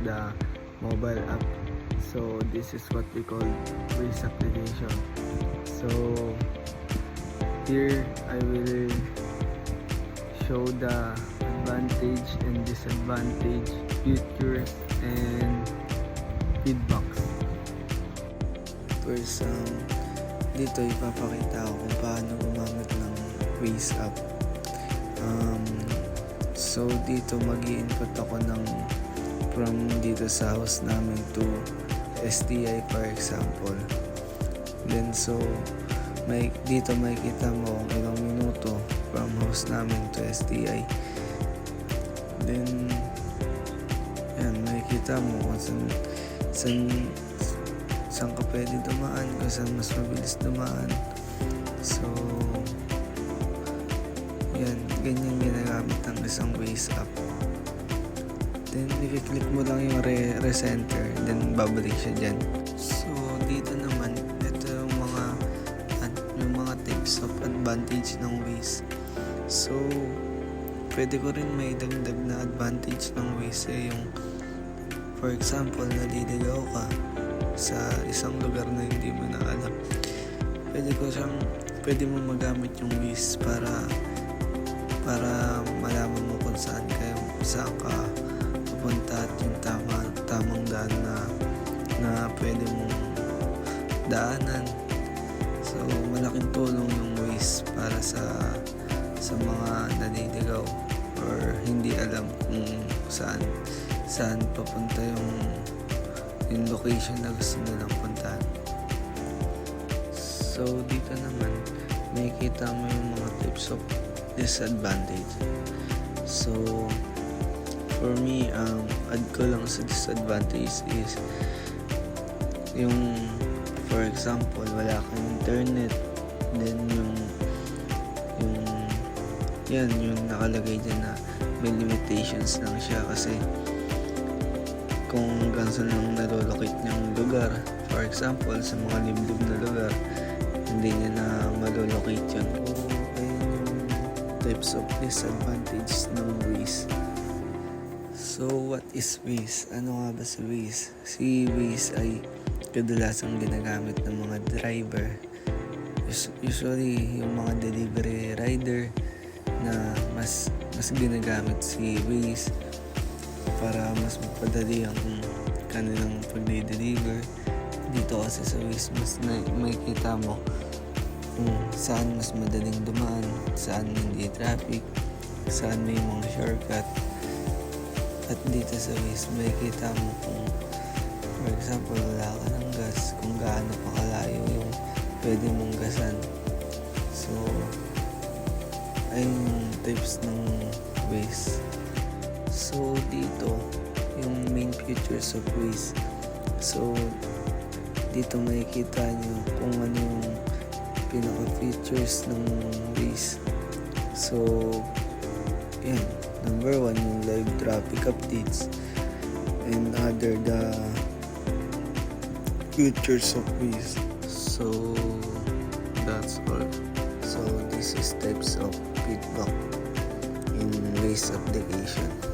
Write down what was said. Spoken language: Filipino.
the mobile app. So this is what we call Waze application. So here I will show the advantage and disadvantage, features and feedbacks. First, dito ipapakita ko kung paano gumamit ng Waze app. So dito mag-i-input ako ng from dito sa house namin to STI for example. Then so dito makikita mo kung ilang minuto from house namin to STI. Then yan, makikita mo kung saan ka pwede dumaan, kung saan mas mabilis dumaan. So yan, ganyan ginagamit ng isang Waze app. Then i-click mo lang yung recenter, then babalik siya dyan. So dito naman, ito yung mga tips of advantage ng Waze. So pwede ko rin may dagdag na advantage ng Waze yung for example, naliligaw ka sa isang lugar na hindi mo na alam. Pwede mo magamit yung Waze para malaman mo kung saan ka pupunta at yung tamang daan na pwede mong daanan. So malaking tulong yung Waze para sa mga naliligaw or hindi alam kung saan papunta yung location na gusto nilang puntahan. So dito naman makikita mo yung mga tips of disadvantage. So for me, add ko lang sa disadvantage is yung for example wala kang internet, then yung nakalagay dyan na may limitations lang siya kasi kung hanggang saan lang nalolocate niyang lugar, for example sa mga liblib na lugar, hindi niya na malolocate yun. So ayun yung types of disadvantage ng Waze. So what is Waze? Ano nga ba si Waze? Si Waze ay kadalasang ginagamit ng mga driver, usually yung mga delivery rider na mas ginagamit si Waze para mas mapadali ang kanilang pag-deliver. Dito kasi sa Waze mas makikita mo kung saan mas madaling dumaan, saan hindi traffic, saan may mga shortcut. At dito sa Waze makikita mo kung for example wala ka ng gas, kung gaano pa kalayo yung pwede mong gasan. So ayun yung tips ng Waze. So dito yung main features of Waze. So dito makikita nyo kung ano yung pinaka features ng Waze. So yan, number 1 yung live traffic updates and other the features of Waze. So that's all. So this is types of feedback in Waze application.